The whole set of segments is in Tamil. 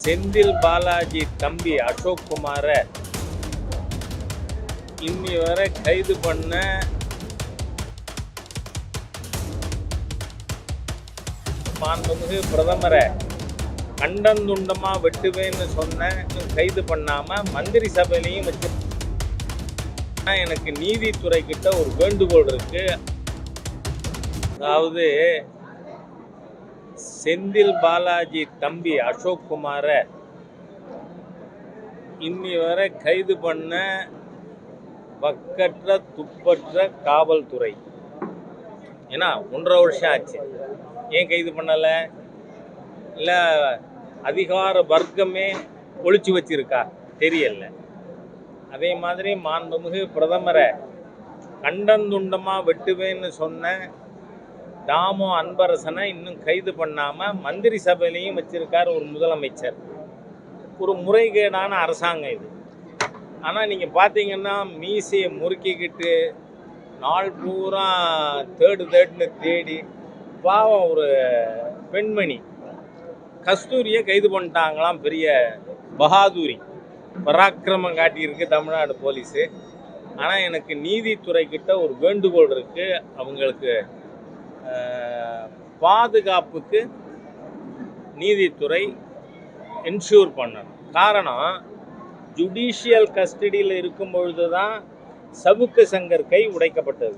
செந்தில் பாலாஜி தம்பி அசோக் குமாரை இன்னி வரை கைது பண்ண மாண்புமிகு பிரதமரை கண்டந்துண்டமா வெட்டுவேன்னு சொன்ன கைது பண்ணாம மந்திரி சபையிலையும் வச்சு எனக்கு நீதித்துறை கிட்ட ஒரு வேண்டுகோள் இருக்கு. அதாவது செந்தில் பாலாஜி தம்பி அசோக் குமாரை இன்னி வரை கைது பண்ண வக்கற்ற துப்பற்ற காவல்துறை. ஏன்னா 1.5 வருஷம் ஆச்சு. ஏன் கைது பண்ணலை? இல்லை அதிகார வர்க்கமே ஒழிச்சு வச்சிருக்கா? தெரியல. அதே மாதிரி மாண்புமிகு பிரதமரை கண்டந்துண்டமாக வெட்டுவேன்னு சொன்ன தாமோ அன்பரசனை இன்னும் கைது பண்ணாமல் மந்திரி சபையிலையும் வச்சிருக்கார் ஒரு முதலமைச்சர். ஒரு முறைகேடான அரசாங்கம் இது. ஆனால் நீங்கள் பார்த்தீங்கன்னா மீசையை முறுக்கிக்கிட்டு நாள் பூரா தேடுன்னு தேடி பாவம் ஒரு பெண்மணி கஸ்தூரியை கைது பண்ணிட்டாங்களாம். பெரிய பகாதூரி பராக்கிரமம் காட்டியிருக்கு தமிழ்நாடு போலீஸு. ஆனால் எனக்கு நீதித்துறை கிட்ட ஒரு வேண்டுகோள் இருக்குது. அவங்களுக்கு பாதுகாப்புக்கு நீதித்துறை என்ஷூர் பண்ணணும். காரணம், ஜுடிஷியல் கஸ்டடியில் இருக்கும் பொழுது தான் சவுக்கு சங்கர் கை உடைக்கப்பட்டது.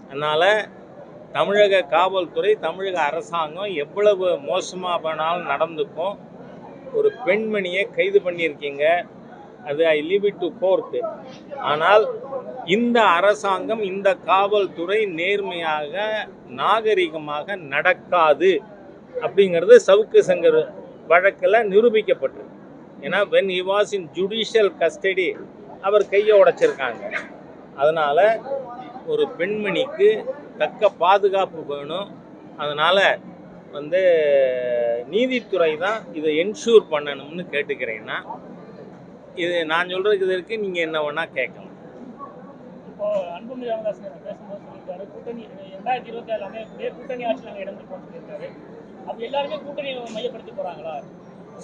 அதனால் தமிழக காவல்துறை, தமிழக அரசாங்கம் எவ்வளவு மோசமாக போனாலும் நடந்துக்கும். ஒரு பெண்மணியை கைது பண்ணியிருக்கீங்க, அது I leave it to court. ஆனால் இந்த அரசாங்கம், இந்த காவல்துறை நேர்மையாக நாகரிகமாக நடக்காது அப்படிங்கிறது சவுக்கு சங்கர் வழக்கில் நிரூபிக்கப்பட்டது. ஏன்னா when he was in judicial custody அவர் கையை உடைச்சிருக்காங்க. அதனால் ஒரு பெண்மணிக்கு தக்க பாதுகாப்பு வேணும். அதனால் நீதித்துறை தான் இதை என்ஷூர் பண்ணணும்னு கேட்டுக்கிறேன்னா, இது நான் சொல்கிறதுக்கு இதற்கு நீங்கள் என்ன வேணால் கேட்கலாம். இப்போ அன்புமணி ராமதாஸ் பேசும்போது சொல்லியிருக்காரு, கூட்டணி 2027 அமையக்கூடிய கூட்டணி ஆட்சி நாங்கள் இடம் போன்னு சொல்லியிருக்காரு. அப்போ எல்லாருமே கூட்டணி மையப்படுத்தி போகிறாங்களா?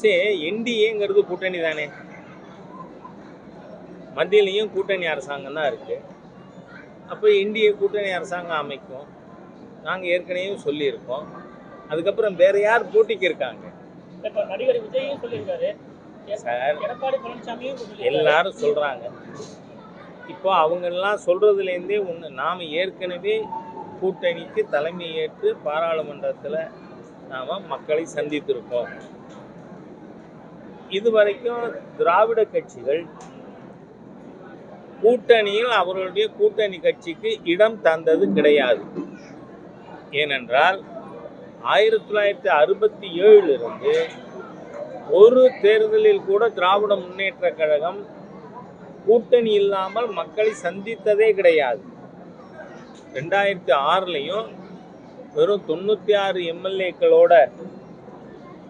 சரி, என்டிஏங்கிறது கூட்டணி தானே. மத்தியிலையும் கூட்டணி அரசாங்கம் தான் இருக்குது. அப்போ என்டிஏ கூட்டணி அரசாங்கம் அமைக்கும். நாங்கள் ஏற்கனவே சொல்லியிருக்கோம். அதுக்கப்புறம் வேறு யார் போட்டிக்கு இருக்காங்க? இப்போ நடிகர் விஜயும் சொல்லியிருக்காரு சார், எடப்பாடி பழனிசாமியும் எல்லாரும் சொல்கிறாங்க. இப்போ அவங்கெல்லாம் சொல்கிறதுலேருந்தே ஒன்று, நாம் ஏற்கனவே கூட்டணிக்கு தலைமை ஏற்று பாராளுமன்றத்தில் நாம் மக்களை சந்தித்திருக்கோம். இதுவரைக்கும் திராவிட கட்சிகள் கூட்டணியில் அவர்களுடைய கூட்டணி கட்சிக்கு இடம் தந்தது கிடையாது. ஏனென்றால் 1967 ஒரு தேர்தலில் கூட திராவிட முன்னேற்ற கழகம் கூட்டணி இல்லாமல் மக்களை சந்தித்ததே கிடையாது. 2006 வெறும் 96 எம்எல்ஏக்களோட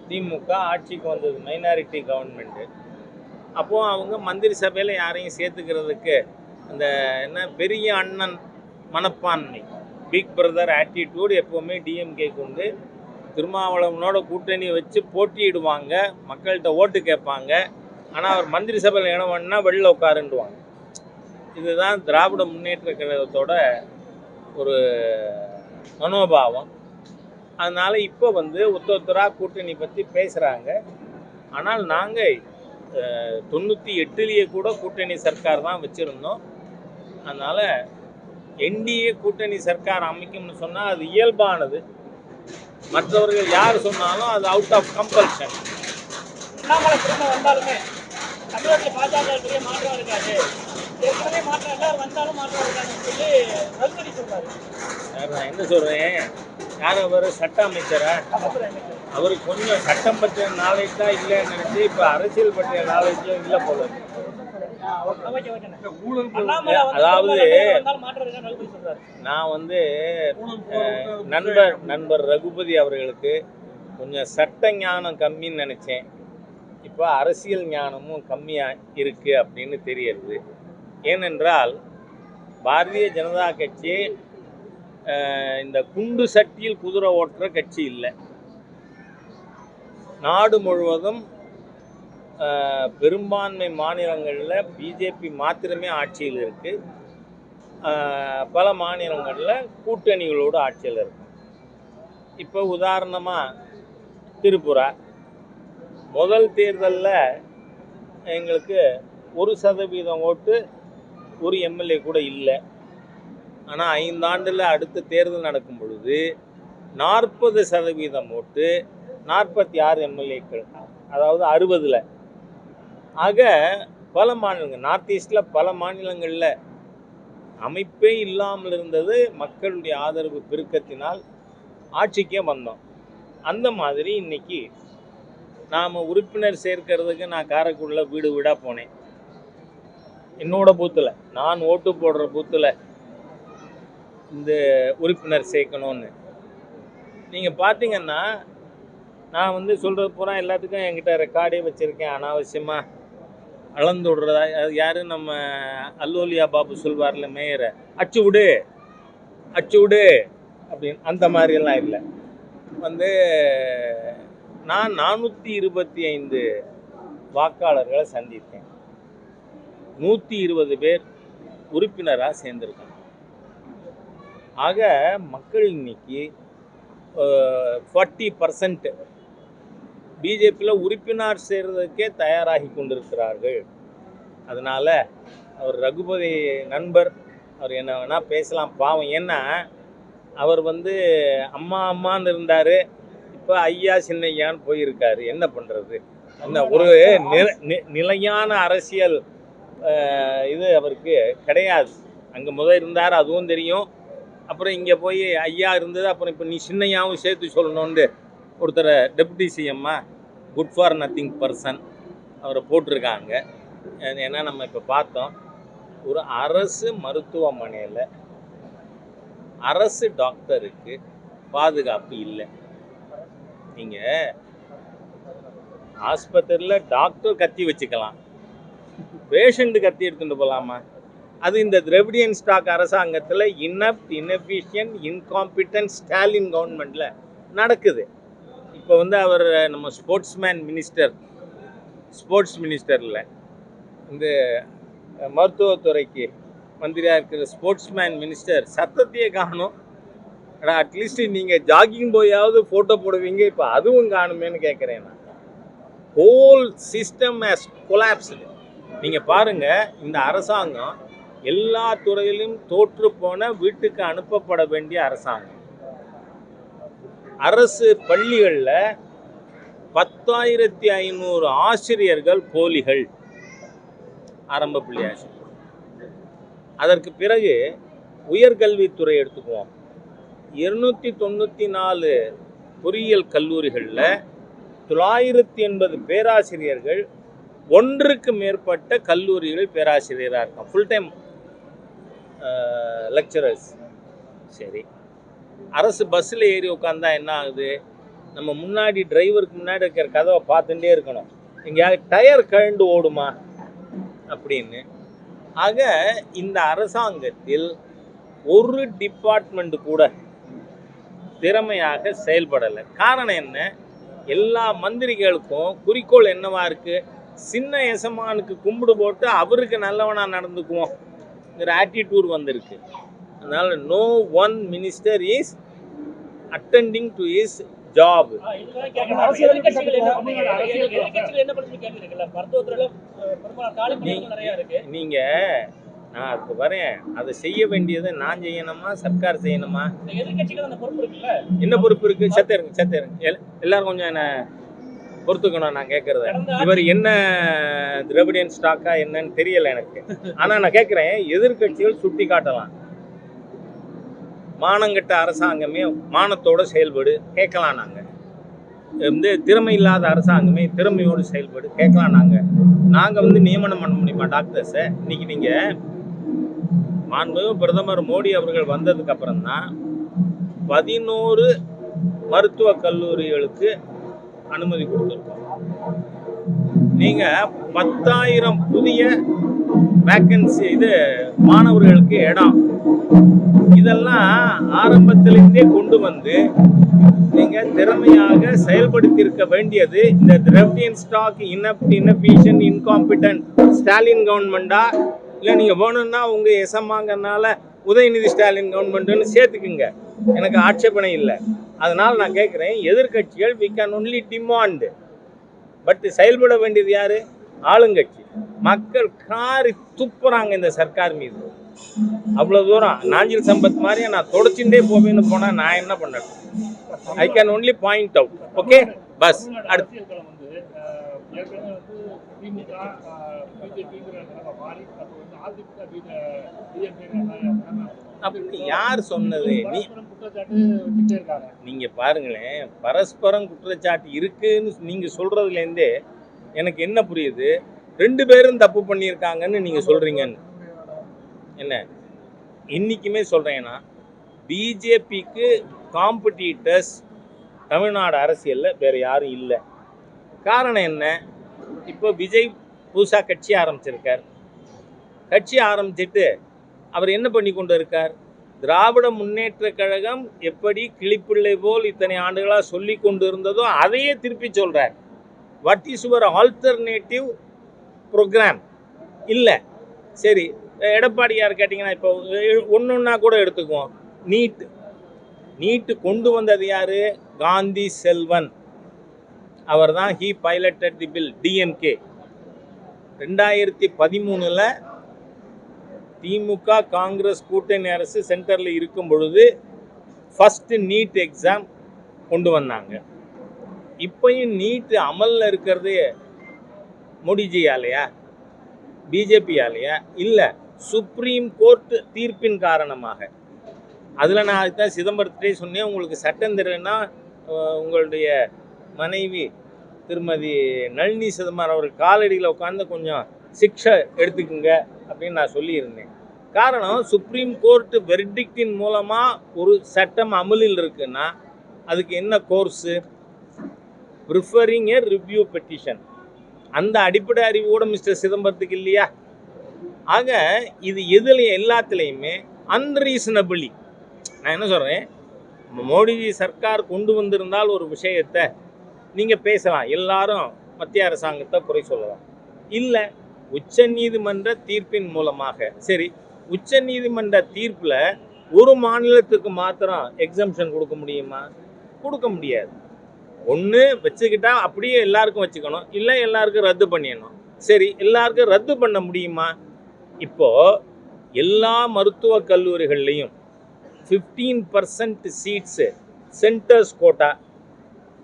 திமுக ஆட்சிக்கு வந்தது, மைனாரிட்டி கவர்மெண்ட்டு. அப்போது அவங்க மந்திரி சபையில் யாரையும் சேர்த்துக்கிறதுக்கு அந்த பெரிய அண்ணன் மனப்பான்மை, பிக் பிரதர் ஆட்டிடியூட் எப்போவுமே டிஎம்கே கொண்டு திருமாவளவனோட கூட்டணி வச்சு போட்டியிடுவாங்க, மக்கள்கிட்ட ஓட்டு கேட்பாங்க. ஆனால் அவர் மந்திரி சபையில் இடம் வேணுன்னா வெளில உட்காருண்டுவாங்க. இதுதான் திராவிட முன்னேற்ற கழகத்தோட ஒரு மனோபாவம். அதனால் இப்போ ஒருத்தராக கூட்டணி பற்றி பேசுகிறாங்க. ஆனால் நாங்கள் 98 கூட கூட்டணி சர்க்கார் தான் வச்சுருந்தோம். அதனால் என்டிஏ கூட்டணி சர்க்கார் அமைக்கும்னு சொன்னால் அது இயல்பானது. மற்றவர்கள் யார் சொன்னாலும் அது அவுட் ஆஃப் கம்பல்ஷன். வந்தாலுமே தமிழகத்தில் பாஜக பெரிய மாற்றம் இருக்காது, ஏற்கனவே மாற்றம் எல்லாரும் வந்தாலும் மாற்றம் இருக்காதுன்னு சொல்லி ரகுபதி சொல்றாரு. நான் என்ன சொல்கிறேன், யார் அவர் சட்ட அமைச்சரா? அவருக்கு கொஞ்சம் சட்டம் பற்றிய நாலேஜ் தான் இல்லைன்னு நினச்சி இப்போ அரசியல் பற்றிய நாலேஜும் இல்லை போல. அதாவது நான் நண்பர் ரகுபதி அவர்களுக்கு கொஞ்சம் சட்ட ஞானம் கம்மின்னு நினச்சேன். இப்போ அரசியல் ஞானமும் கம்மியாக இருக்குது அப்படின்னு தெரியுது. ஏனென்றால் பாரதிய ஜனதா கட்சி இந்த குண்டு சட்டியில் குதிரை ஓட்டுற கட்சி இல்லை. நாடு முழுவதும் பெரும்பான்மை மாநிலங்களில் பிஜேபி மாத்திரமே ஆட்சியில் இருக்குது. பல மாநிலங்களில் கூட்டணிகளோடு ஆட்சியில் இருக்கு. இப்போ உதாரணமாக திரிபுரா முதல் தேர்தலில் எங்களுக்கு 1% ஓட்டு, ஒரு எம்எல்ஏ கூட இல்லை. ஆனால் 5 ஆண்டில் அடுத்த தேர்தல் நடக்கும் பொழுது 40% ஓட்டு, 46 எம்எல்ஏக்கள், அதாவது 60. ஆக பல மாநிலங்கள், நார்த் ஈஸ்டில் பல மாநிலங்களில் அமைப்பே இல்லாமல் இருந்தது. மக்களுடைய ஆதரவு பெருக்கத்தினால் ஆட்சிக்கே வந்தோம். அந்த மாதிரி இன்னைக்கு நாம் உறுப்பினர் சேர்க்கறதுக்கு நான் காரைக்குடியில் வீடு வீடாக போனேன். என்னோட பூத்தில், நான் ஓட்டு போடுற பூத்தில் இந்த உறுப்பினர் சேர்க்கணும்னு. நீங்கள் பார்த்தீங்கன்னா நான் வந்து சொல்கிறது பூரா எல்லாத்துக்கும் என்கிட்ட ரெக்கார்டே வச்சுருக்கேன். அனாவசியமாக அளந்து விடுறதா, யார் நம்ம அல்லோலியா பாபு சொல்வார்ல மேயரை, அச்சு விடு அப்படின்னு, அந்த மாதிரியெல்லாம் இல்லை. வந்து நான் 425 வாக்காளர்களை சந்தித்தேன். 120 பேர் உறுப்பினராக சேர்ந்துருக்காங்க. ஆக மக்கள் இன்னைக்கு 40% பிஜேபியில் உறுப்பினர் சேர்றதுக்கே தயாராகி கொண்டிருக்கிறார்கள். அதனால் அவர் ரகுபதி நண்பர், அவர் என்ன வேணால் பேசலாம், பாவம். ஏன்னா அவர் வந்து அம்மான்னு இருந்தார், இப்போ ஐயா சின்னையான்னு போயிருக்காரு. என்ன பண்ணுறது? என்ன ஒரு நிலையான அரசியல் இது அவருக்கு கிடையாது. அங்கே முதல் இருந்தார், அதுவும் தெரியும். அப்புறம் இங்கே போய் ஐயா இருந்தது, அப்புறம் இப்போ நீ சின்னையாவும் சேர்த்து சொல்லணுன்ட்டு ஒருத்தரை டெப்யூட்டி சிஎம்மா குட் ஃபார் நத்திங் பர்சன் அவரை போட்டிருக்காங்க. ஏன்னா நம்ம இப்போ பார்த்தோம், ஒரு அரசு மருத்துவமனையில் அரசு டாக்டருக்கு பாதுகாப்பு இல்லை. நீங்கள் ஆஸ்பத்திரியில் டாக்டர் கத்தி வச்சுக்கலாம், பேஷண்ட்டு கத்தி எடுத்துகிட்டு போகலாமா? அது இந்த திராவிடியன் ஸ்டாக் அரசாங்கத்தில் இன்எஃபிஷியன்ட், இன்காம்பிட்டன்ட் ஸ்டாலின் கவர்மெண்ட்டில் நடக்குது. இப்போ வந்து அவர் நம்ம ஸ்போர்ட்ஸ் மினிஸ்டரில் இந்த மருத்துவத்துறைக்கு மந்திரியாக இருக்கிற ஸ்போர்ட்ஸ்மேன் மினிஸ்டர் சத்தத்தையே காணும். அட்லீஸ்ட் நீங்கள் ஜாகிங் போயாவது ஃபோட்டோ போடுவீங்க, இப்போ அதுவும் காணுமேன்னு கேட்குறேன் நான். Whole system has collapsed. நீங்கள் பாருங்கள், இந்த அரசாங்கம் எல்லா துறையிலும் தோற்று போன, வீட்டுக்கு அனுப்பப்பட வேண்டிய அரசாங்கம். அரசு பள்ளிகளில் 10,500 ஆசிரியர்கள் போலிகள், ஆரம்ப பள்ளி ஆசிரியர். அதற்கு பிறகு உயர்கல்வித்துறை எடுத்துக்குவோம், 294 பொறியியல் கல்லூரிகளில் 980 பேராசிரியர்கள், ஒன்றுக்கு மேற்பட்ட கல்லூரிகளில் பேராசிரியராக இருக்கான், ஃபுல் டைம் லெக்சரர்ஸ். சரி, அரசு பஸ்ஸில் ஏறி உட்காந்தா என்ன ஆகுது? நம்ம முன்னாடி டிரைவருக்கு முன்னாடி இருக்கிற கதவை பார்த்துட்டே இருக்கணும், எங்கேயாவது டயர் கழண்டு ஓடுமா அப்படின்னு. ஆக இந்த அரசாங்கத்தில் ஒரு டிபார்ட்மெண்ட் கூட திறமையாக செயல்படலை. காரணம் என்ன? எல்லா மந்திரிகளுக்கும் குறிக்கோள் என்னவா இருக்கு? சின்ன எசமானுக்கு கும்பிடு போட்டு அவருக்கு நல்லவனா நடந்துக்குவோம் ஆட்டிடியூட் வந்திருக்கு. அதனால no one minister is attending to is job. நீங்க நான் அதுக்கு வரேன், அதை செய்ய வேண்டியதை நான் செய்யணுமா, சர்க்கார் செய்யணுமா? என்ன பொறுப்பு இருக்கு? சத்தேருங்க எல்லாரும் கொஞ்சம் என்ன பொறுத்துக்கணும். நான் கேட்கறத, இவர் என்ன திராவிடியன் ஸ்டாக்கா என்னன்னு தெரியல எனக்கு. ஆனா நான் கேட்கிறேன், எதிர்கட்சிகள் சுட்டி காட்டலாம். மானங்கட்ட அரசாங்கமே மானத்தோட செயல்படு கேட்கலாம். நாங்கள் வந்து திறமை இல்லாத அரசாங்கமே திறமையோடு செயல்படு கேட்கலாம். நாங்கள் வந்து நியமனம் பண்ண முடியுமா டாக்டர்ஸை? இன்னைக்கு நீங்கள் மாண்புமிகு பிரதமர் மோடி அவர்கள் வந்ததுக்கு அப்புறம் தான் 11 மருத்துவக் கல்லூரிகளுக்கு அனுமதி கொடுத்துருக்கோம். நீங்கள் 10,000 புதிய வேக்கன்சி மாணவர்களுக்கு இடம் இதெல்லாம் ஆரம்பத்திலிருந்தே கொண்டு வந்து நீங்கள் திறமையாக செயல்படுத்தியிருக்க வேண்டியது இந்த Dravidian stock inefficient incompetent Stalin கவர்மெண்டா, இல்லை நீங்கள் வேணும்னா உங்கள் எசமாங்கனால உதயநிதி ஸ்டாலின் கவர்மெண்ட்டுன்னு சேர்த்துக்குங்க, எனக்கு ஆட்சேபனை இல்லை. அதனால் நான் கேட்குறேன், எதிர்கட்சிகள் we can only demand, but செயல்பட வேண்டியது யார்? ஆளுங்கட்சி. மக்கள் காரி துப்புறாங்க இந்த சர்க்கார் மீது. அவ்வளோ தூரம் நாஞ்சில் சம்பத் மாதிரியே நான் தொடச்சுட்டே போவேன்னு போனால் நான் என்ன பண்ணணும்? I can only point out. Okay, bus அடுத்து அப்படி யார் சொன்னது? நீங்க பாருங்களேன், பரஸ்பரம் குற்றச்சாட்டு இருக்குன்னு நீங்க சொல்றதுலேருந்தே எனக்கு என்ன புரியுது, 2 பேரும் தப்பு பண்ணியிருக்காங்கன்னு நீங்க சொல்றீங்கன்னு. என்ன இன்னைக்குமே சொல்றேன்னா, பிஜேபிக்கு காம்படிட்டர்ஸ் தமிழ்நாடு அரசியலில் வேற யாரும் இல்லை. காரணம் என்ன? இப்போ விஜய் புதுசாக கட்சி ஆரம்பிச்சிருக்கார். கட்சி ஆரம்பிச்சுட்டு அவர் என்ன பண்ணி கொண்டு இருக்கார்? திராவிட முன்னேற்ற கழகம் எப்படி கிளிப்பிள்ளை போல் இத்தனை ஆண்டுகளாக சொல்லி கொண்டு இருந்ததோ அதையே திருப்பி சொல்கிறார். What is your alternative program? இல்லை. சரி, எடப்பாடியார் கேட்டிங்கன்னா இப்போ ஒன்றா கூட எடுத்துக்குவோம். நீட்டு கொண்டு வந்தது யார்? காந்தி செல்வன். அவர் தான் ஹீ பைலட்டட் தி பில், டிஎம்கே. 2013 திமுக காங்கிரஸ் கூட்டணி அரசு சென்டரில் இருக்கும் பொழுது ஃபஸ்ட்டு நீட் எக்ஸாம் கொண்டு வந்தாங்க. இப்போயும் நீட் அமலில் இருக்கிறது மோடிஜியாலையா, பிஜேபியாலையா? இல்லை, சுப்ரீம் கோர்ட் தீர்ப்பின் காரணமாக. அதில் நான் அதுதான் சிதம்பரத்திலே சொன்னேன், உங்களுக்கு சட்டம் தெரியலன்னா உங்களுடைய மனைவி திருமதி நளினி சிதம்பரம் அவர்கள் காலடியில் உட்காந்து கொஞ்சம் சிக்ஷை எடுத்துக்குங்க அப்படின்னு நான் சொல்லியிருந்தேன். காரணம், சுப்ரீம் கோர்ட் வெர்டிக்டின் மூலமாக ஒரு சட்டம் அமலில் இருக்குன்னா அதுக்கு என்ன கோர்ஸு? ப்ரிஃபரிங் எ ரிவ்யூ பெட்டிஷன். அந்த அடிப்படை அறிவோடு மிஸ்டர் சிதம்பரத்துக்கு இல்லையா? ஆக இது எல்லாத்துலேயுமே அன்ரீசனபிளி. நான் என்ன சொல்கிறேன், மோடிஜி சர்க்கார் கொண்டு வந்திருந்தால் ஒரு விஷயத்தை நீங்கள் பேசலாம், எல்லாரும் மத்திய அரசாங்கத்தை குறை சொல்லலாம். இல்லை, உச்ச நீதிமன்ற தீர்ப்பின் மூலமாக. சரி, உச்ச நீதிமன்ற தீர்ப்பில் ஒரு மாநிலத்துக்கு மாத்திரம் எக்ஸம்ஷன் கொடுக்க முடியுமா? கொடுக்க முடியாது. ஒன்று வச்சுக்கிட்டா அப்படியே எல்லாருக்கும் வச்சுக்கணும், இல்லை எல்லாருக்கும் ரத்து பண்ணிடணும். சரி, எல்லாருக்கும் ரத்து பண்ண முடியுமா? இப்போது எல்லா மருத்துவக் கல்லூரிகள்லேயும் 15% சீட்ஸு சென்டர்ஸ் கோட்டா.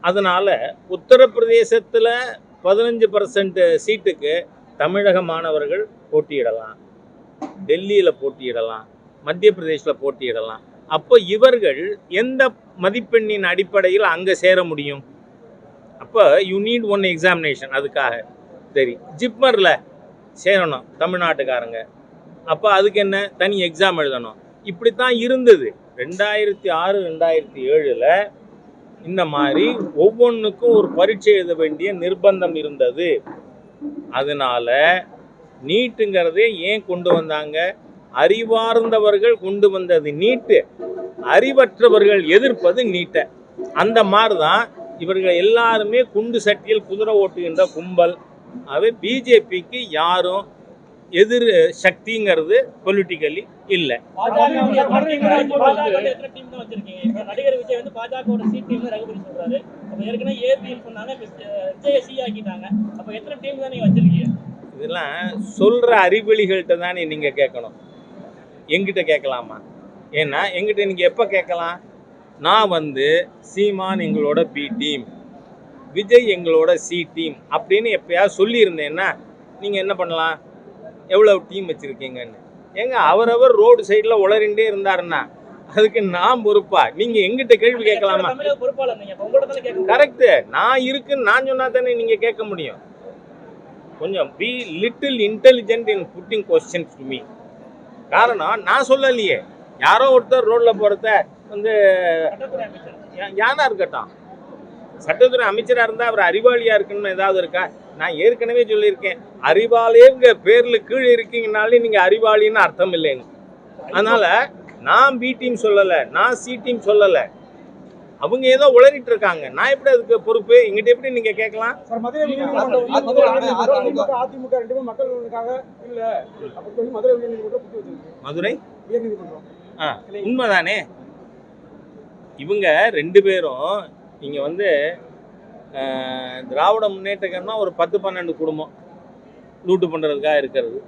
அதனால் உத்தரப்பிரதேசத்தில் 15% சீட்டுக்கு தமிழக மாணவர்கள் போட்டியிடலாம், டெல்லியில் போட்டியிடலாம், மத்திய பிரதேசில் போட்டியிடலாம். அப்போ இவர்கள் எந்த மதிப்பெண்ணின் அடிப்படையில் அங்கே சேர முடியும்? அப்போ யூ நீட் ஒன் எக்ஸாமினேஷன். அதுக்காக சரி, ஜிப்மரில் சேரணும் தமிழ்நாட்டுக்காரங்க, அப்போ அதுக்கு என்ன, தனி எக்ஸாம் எழுதணும். இப்படித்தான் இருந்தது. 2006 2007 இந்த மாதிரி ஒவ்வொன்றுக்கும் ஒரு பரீட்சை எழுத வேண்டிய நிர்பந்தம் இருந்தது. அதனால நீட்டுங்கிறதே ஏன் கொண்டு வந்தாங்க? அறிவார்ந்தவர்கள் கொண்டு வந்தது நீட்டு, அறிவற்றவர்கள் எதிர்ப்பது நீட்டை. அந்த மாதிரி தான் இவர்கள் எல்லாருமே குண்டு சட்டியில் குதிரை ஓட்டுகின்ற கும்பல். அவை பிஜேபிக்கு யாரும் எதிர் சக்திங்கிறது பொலிட்டிக்கலி இல்லை. நடிகர் விஜய் வந்து பாஜக சீட் ரகுபதி சொல்றாரு. அப்ப ஏற்கனவே ஏபின்னு சொன்னாங்க, விஜய் சி ஆக்கிட்டாங்க. அப்ப எத்தனை டீம் தான் நீங்க வச்சிருக்கீங்க? இதெல்லாம் சொல்ற அறிவெளிகள்கிட்ட தானே நீங்க கேட்கணும், எங்கிட்ட கேட்கலாமா? ஏன்னா எங்கிட்ட நீங்க எப்ப கேட்கலாம்? நான் வந்து சீமான் எங்களோட பி டீம், விஜய் எங்களோட சி டீம் அப்படின்னு எப்பயாவது சொல்லியிருந்தேன்னா நீங்கள் என்ன பண்ணலாம்? எவ்வளோ டீம் வச்சுருக்கீங்கன்னு. ஏங்க அவரவர் ரோடு சைடில் உளறிண்டே இருந்தாருன்னா அதுக்கு நான் பொறுப்பா? நீங்கள் எங்கிட்ட கேள்வி கேட்கலாமா? கரெக்டு, நான் இருக்குன்னு நான் சொன்னா தானே நீங்கள் கேட்க முடியும். கொஞ்சம் be little intelligent in pudding questions to me. காரணம், நான் சொல்லலையே, யாரோ ஒருத்தர் ரோட்டில் போகிறத வந்து யாரா இருக்கட்டும், சட்டத்துறை அமைச்சராக இருந்தால் அவர் அறிவாளியாக இருக்குன்னு ஏதாவது இருக்கா? நான் ஏற்கனவே சொல்லியிருக்கேன், அறிவாளிங்கிற பேர்ல கீழே இருக்கீங்கனாலே நீங்க அறிவாளின்னு அர்த்தம் இல்லைன்னு. அதனால நான் பி டீம் சொல்லலை, நான் சி டீம் சொல்லலை. அவங்க ஏதோ உளறிட்டு இருக்காங்க. நான் எப்படி அதுக்கு பொறுப்பு? எங்கிட்ட எப்படி நீங்க கேட்கலாம்? மதுரை உண்மைதானே? இவங்க 2 பேரும் நீங்க வந்து திராவிட முன்னேற்ற கழகம்னா ஒரு 10-12 குடும்பம் லூட்டு பண்ணுறதுக்காக இருக்கிறது.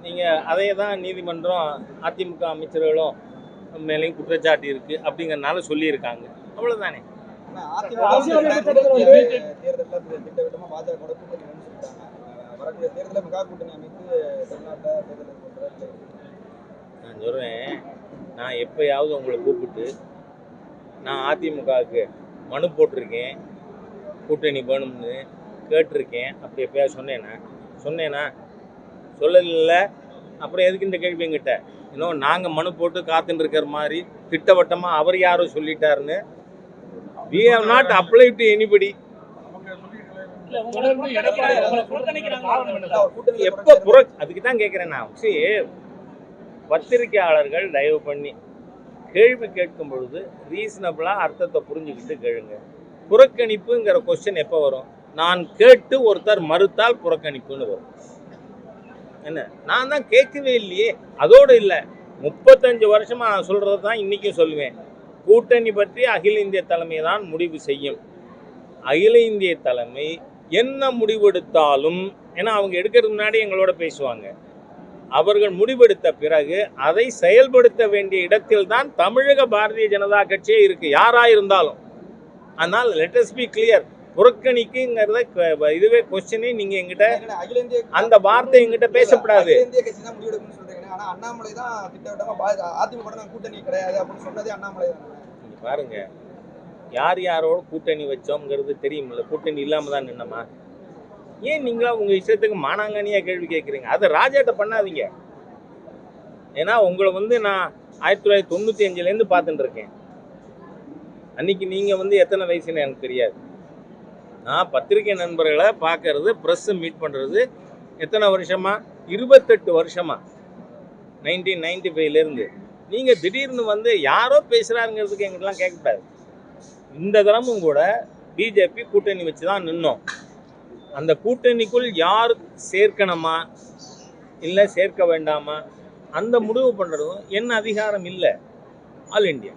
நீங்கள் அதே தான் நீதிமன்றம் அதிமுக அமைச்சர்களும் மேலேயும் குற்றச்சாட்டு இருக்குது அப்படிங்கிறனால சொல்லியிருக்காங்க. அவ்வளோதானே. நான் சொல்கிறேன், நான் எப்பயாவது உங்களை கூப்பிட்டு நான் அதிமுகவுக்கு மனு போட்டிருக்கேன், கூட்டணி வேணும்னு கேட்டிருக்கேன், அப்படி எப்பயாவது சொன்னேனா சொல்லல. அப்புறம் எதுக்கு இந்த கேள்வி என்கிட்ட? இன்னும் நாங்கள் மனு போட்டு காத்துட்டு இருக்கிற மாதிரி திட்டவட்டமாக அவர் யாரோ சொல்லிட்டாருன்னு. we have not applied to anybody. எப்போ அதுக்கு தான் கேட்குறேன் நான். பத்திரிகையாளர்கள் தயவு பண்ணி கேள்வி கேட்கும் பொழுது ரீசனபிளாக அர்த்தத்தை புரிஞ்சுக்கிட்டு கேளுங்க. புறக்கணிப்புங்கிற கொஸ்டின் எப்போ வரும்? நான் கேட்டு ஒருத்தர் மறுத்தால் புறக்கணிப்புன்னு வரும். என்ன, நான் தான் கேட்கவே இல்லையே. அதோடு இல்லை, 35 வருஷமா நான் சொல்றது தான் இன்றைக்கும் சொல்லுவேன். கூட்டணி பற்றி அகில இந்திய தலைமை தான் முடிவு செய்யும். அகில இந்திய தலைமை என்ன முடிவெடுத்தாலும், ஏன்னா அவங்க எடுக்கிறதுக்கு முன்னாடி எங்களோட பேசுவாங்க, அவர்கள் முடிவெடுத்த பிறகு அதை செயல்படுத்த வேண்டிய இடத்தில் தான் தமிழக பாரதிய ஜனதா கட்சியே இருக்கு, யாரா இருந்தாலும். ஆனால் லெட் அஸ் பி கிளியர், புறக்கணிக்குங்கிறத இதுவே கொஸ்டினே நீங்க எங்கிட்ட அந்த வார்த்தை எங்கிட்ட பேசப்படாது. பாருங்க, யார் யாரோட கூட்டணி வச்சோம்ங்கிறது தெரியுமில்ல. கூட்டணி இல்லாம தான் நின்னமா? ஏன் நீங்களா உங்க இஷ்டத்துக்கு மானாங்கனியா கேள்வி கேட்குறீங்க? அதை ராஜாட்ட பண்ணாதீங்க. ஏன்னா உங்களை வந்து நான் 1995 பார்த்துட்டு இருக்கேன். அன்னைக்கு நீங்க வந்து எத்தனை வயசுன்னு எனக்கு தெரியாது. நான் பத்திரிகை நண்பர்களை பார்க்கறது, ப்ரெஸ் மீட் பண்ணுறது எத்தனை வருஷமா? 28 வருஷமா, 1995லேருந்து. நீங்கள் திடீர்னு வந்து யாரோ பேசுகிறாருங்கிறதுக்கு எங்கிட்டலாம் கேட்கக்கூடாது. இந்த தரமும் கூட பிஜேபி கூட்டணி வச்சு தான் நின்னோம். அந்த கூட்டணிக்குள் யார் சேர்க்கணுமா இல்லை சேர்க்க வேண்டாமா அந்த முடிவு பண்ணுறதும் என்ன அதிகாரம் இல்லை. ஆல் இண்டியா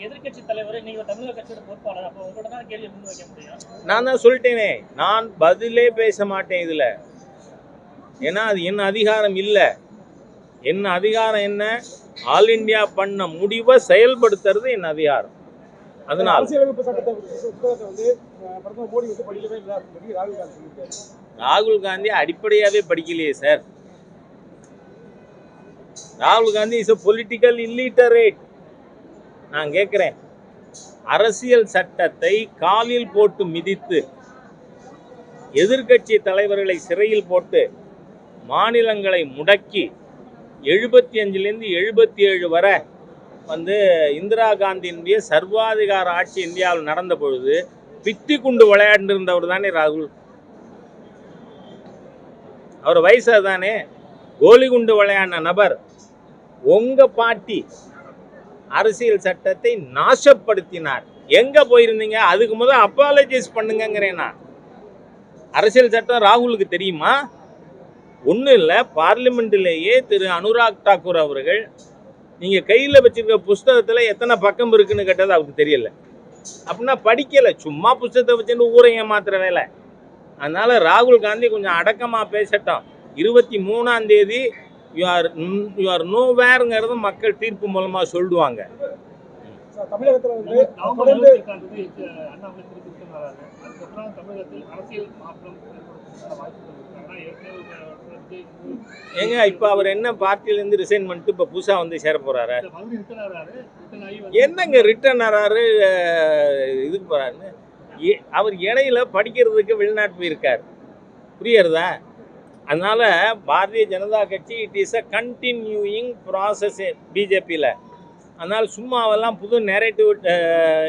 எதிர்கட்சி தலைவர், நீங்க தமிழக கட்சியோட பொறுப்பாளர், அப்போ உங்களோட தான் கேள்வி முன் வைக்க முடியும். நான் தான் சொல்லிட்டேனே, நான் பதிலே பேச மாட்டேன் இதுல. ஏன்னா அது என்ன அதிகாரம் இல்லை. என்ன அதிகாரம் என்ன? ஆல் இண்டியா பண்ண முடிவை செயல்படுத்துறது என்ன அதிகாரம். அதனால ராகுல் காந்தி அடிப்படையாவே படிக்கலையே சார். ராகுல் Gandhi is a political illiterate. நான் கேட்குறேன், அரசியல் சட்டத்தை காலில் போட்டு மிதித்து எதிர்கட்சி தலைவர்களை சிறையில் போட்டு மாநிலங்களை முடக்கி 75லேருந்து 77 வரை வந்து இந்திரா காந்தியினுடைய சர்வாதிகார ஆட்சி இந்தியாவில் நடந்த பொழுது பித்தி குண்டு விளையாண்டிருந்தவர் தானே ராகுல். அவர் வயசு தானே. கோலி குண்டு விளையாடின நபர். உங்க பாட்டி அரசியல் சட்டத்தை நாசப்படுத்தினார். எங்க போயிருந்தீங்க? அதுக்கு முதல் அப்பாலஜைஸ் பண்ணுங்கிறேன் நான். அரசியல் சட்டம் ராகுலுக்கு தெரியுமா? ஒன்றும் இல்லை, பார்லிமெண்ட்டிலேயே திரு அனுராக் தாக்கூர் அவர்கள் நீங்கள் கையில் வச்சிருக்க புஸ்தகத்தில் எத்தனை பக்கம் இருக்குன்னு கேட்டது அவருக்கு தெரியல. அப்படின்னா படிக்கலை, சும்மா புஸ்தகத்தை வச்சுட்டு ஊரை ஏமாத்துற வேலை. அதனால் ராகுல் காந்தி கொஞ்சம் அடக்கமாக பேசட்டும். 23ஆம் தேதி யூ ஆர் நோவேருங்கிறது மக்கள் தீர்ப்பு மூலமாக சொல்லுவாங்க. தமிழகத்தில் வந்து ஏங்க இப்போ அவர் என்ன பார்ட்டியிலேருந்து ரிசைன் பண்ணிட்டு இப்போ புதுசாக வந்து சேர போகிறாரு? என்னங்க ரிட்டர்ன் ஆறாரு, இதுக்கு போகிறாருன்னு? அவர் இடையில படிக்கிறதுக்கு வெளிநாட்டு போயிருக்கார், புரியுறதா? அதனால் பாரதிய ஜனதா கட்சி it is a continuing process பிஜேபியில். அதனால் சும்மாவெல்லாம் புது நேரேட்டிவ்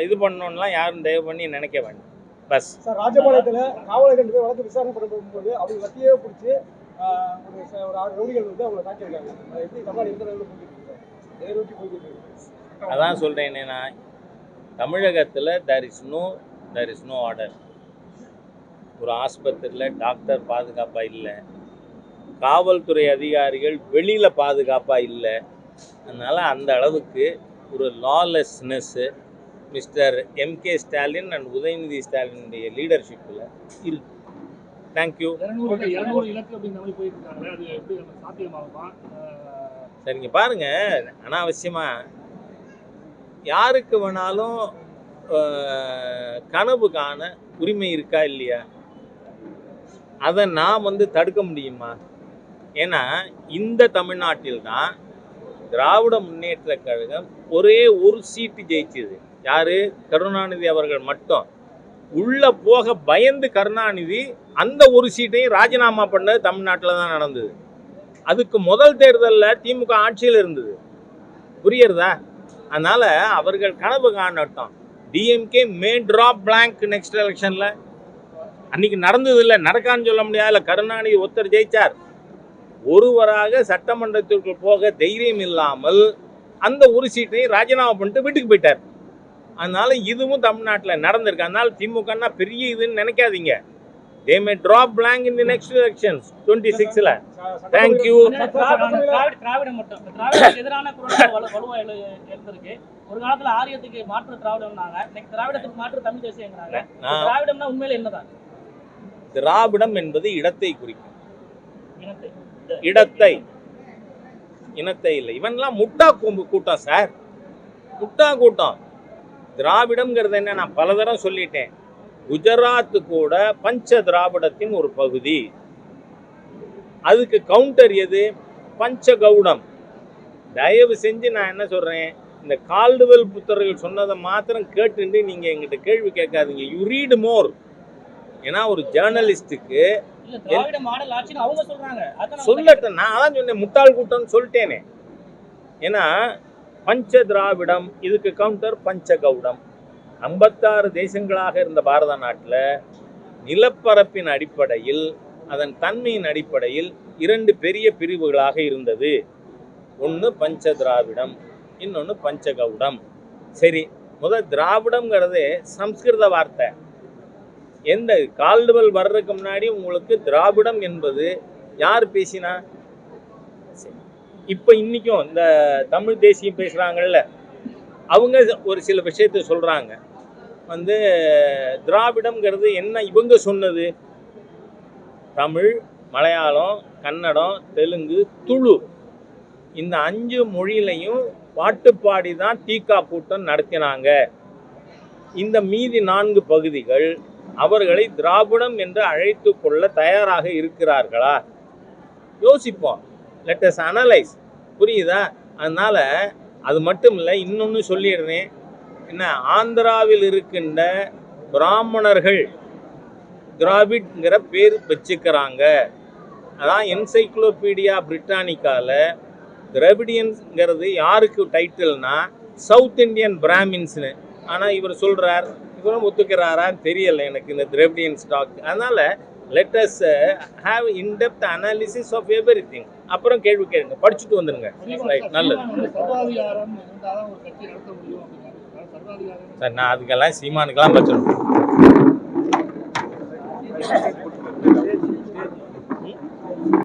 இது பண்ணணுன்னெலாம் யாரும் தயவு பண்ணி நினைக்க வேண்டாம். பஸ். சார், ராஜபாளையத்தில் காவலர்கள் 2 பேர் வழக்கு விசாரணை பண்ணும்போது அவங்க வட்டியே பிடிச்சி ஒரு 6 ரவுடிகள் வந்து அவங்களை தாக்கியிருக்காங்க. எப்படி தமிழ்நாடு எந்த லெவலில் போய்கிட்டு இருக்கு சார்? எதை நோக்கி போய்கிட்டு இருக்கு? அதான் சொல்கிறேன் என்னன்னா, தமிழகத்தில் there is no ஆர்டர். ஒரு ஆஸ்பத்திரியில் டாக்டர் பாதுகாப்பாக இல்லை, காவல்துறை அதிகாரிகள் வெளியில் பாதுகாப்பாக இல்லை. அதனால் அந்த அளவுக்கு ஒரு lawlessness mister M K Stalin and Udhayanidhi ஸ்டாலினுடைய லீடர்ஷிப்பில் இருக்கு. தேங்க்யூ. 200 இலக்கு அப்படிங்கிற மாதிரி போயிட்டு இருக்காங்க. அது எப்படி சாத்தியமாகுமா? சரிங்க, பாருங்கள், அனாவசியமாக யாருக்கு வேணாலும் கனவு காண உரிமை இருக்கா இல்லையா? அதை நான் வந்து தடுக்க முடியுமா? ஏன்னா இந்த தமிழ்நாட்டில் தான் திராவிட முன்னேற்ற கழகம் ஒரே ஒரு சீட்டு ஜெயிச்சது. யாரு? கருணாநிதி அவர்கள் மட்டும். உள்ள போக பயந்து கருணாநிதி அந்த ஒரு சீட்டையும் ராஜினாமா பண்ணது தமிழ்நாட்டில் தான் நடந்தது. அதுக்கு முதல் தேர்தலில் திமுக ஆட்சியில் இருந்தது. புரியுறதா? அதனால அவர்கள் கனவு காணட்டும். டிஎம்கே மே டிராப் பிளாங்க் நெக்ஸ்ட் எலெக்ஷன்ல. அன்னைக்கு நடந்தது இல்லை, நடக்கான்னு சொல்ல முடியாது. கருணாநிதி ஒருத்தர் ஜெயிச்சார். ஒருவராக சட்டமன்றத்திற்கு போக தைரியம் இல்லாமல் அந்த ஒரு சீட்டையும் ராஜினாமா பண்ணிட்டு வீட்டுக்கு போயிட்டார். அதனால இதுவும் தமிழ்நாட்டில் நடந்திருக்கு. அதனால திமுகன்னா பெரிய இதுன்னு நினைக்காதீங்க. they may drop blank in the next elections 26ல. thank you. திராவிடம் மட்டும் திராவிடத்துக்கு எதிரான குரல் வலுவா எழுந்திருக்கு. ஒரு காலத்துல ஆரியத்துக்கு மாற்று திராவிடம்னாங்க, இன்னைக்கு திராவிடத்துக்கு மாற்று தமிழ் தேசியங்கிறாங்க. திராவிடம்னா உண்மையில என்னதான்? திராவிடம் என்பது இடத்தை குறிக்கும். இனத்தை இல்லை. இவன்லாம் முட்டா கூட்டம் சார், முட்டா கூட்டம். திராவிடம்ங்கிறது என்ன, நான் பல தடவை சொல்லிட்டேன். குஜராத் கூட பஞ்ச திராவிடத்தின் ஒரு பகுதி. அதுக்கு கவுண்டர் எது? பஞ்சகவுடம். தயவு செஞ்சு நான் என்ன சொல்றேன், இந்த கால்டுவெல் புத்தர்கள் சொன்னதை மாத்திரம் கேட்டுட்டு நீங்க எங்கிட்ட கேள்வி கேட்காதீங்க. யூ ரீட் மோர். ஏன்னா ஒரு ஜேர்னலிஸ்டுக்கு சொல்லட்டும். நான் அதான் சொன்னேன், முட்டாள் கூட்டம்னு சொல்லிட்டேனே. ஏன்னா பஞ்ச திராவிடம், இதுக்கு கவுண்டர் பஞ்சகவுடம். 56 தேசங்களாக இருந்த பாரத நாட்டில் நிலப்பரப்பின் அடிப்படையில், அதன் தன்மையின் அடிப்படையில் 2 பெரிய பிரிவுகளாக இருந்தது. ஒன்று பஞ்ச திராவிடம், இன்னொன்று பஞ்சகவுடம். சரி, முதல் திராவிடம்ங்கிறது சம்ஸ்கிருத வார்த்தை. எந்த கால்டுவெல் வர்றதுக்கு முன்னாடி உங்களுக்கு திராவிடம் என்பது யார் பேசினா? இப்போ இன்னைக்கும் இந்த தமிழ் தேசியம் பேசுகிறாங்கல்ல, அவங்க ஒரு சில விஷயத்தை சொல்கிறாங்க. வந்து திராவிடம்ங்கிறது என்ன இவங்க சொன்னது? தமிழ், மலையாளம், கன்னடம், தெலுங்கு, துளு, இந்த 5 மொழியிலையும் பாட்டு பாடி தான் தீகா கூட்டம் நடத்தினாங்க. இந்த மீதி 4 பகுதிகள் அவர்களை திராவிடம் என்று அழைத்து கொள்ள தயாராக இருக்கிறார்களா? யோசிப்போம். Let us analyse. புரியுதா? அதனால அது மட்டும் இல்லை, இன்னொன்று சொல்லிடுறேன். என்ன, ஆந்திராவில் இருக்கின்ற பிராமணர்கள் திராவிட்ங்கிற பேர் வச்சுக்கிறாங்க. அதான் என்சைக்ளோபீடியா பிரிட்டானிக்காவில் திராவிடியன்ஸ்ங்கிறது யாருக்கு டைட்டில்னா சவுத் இண்டியன் பிராமின்ஸ்னு. ஆனால் இவர் சொல்கிறார், இவரும் ஒத்துக்கிறாரான்னு தெரியலை எனக்கு இந்த திராவிடியன் ஸ்டாக். அதனால் let us have in-depth analysis of everything. அப்புறம் கேள்வி கேளுங்க, படிச்சுட்டு வந்துடுங்க. ரைட், நல்லது சார். நான் அதுக்கெல்லாம் சீமானுக்கெல்லாம் பதில்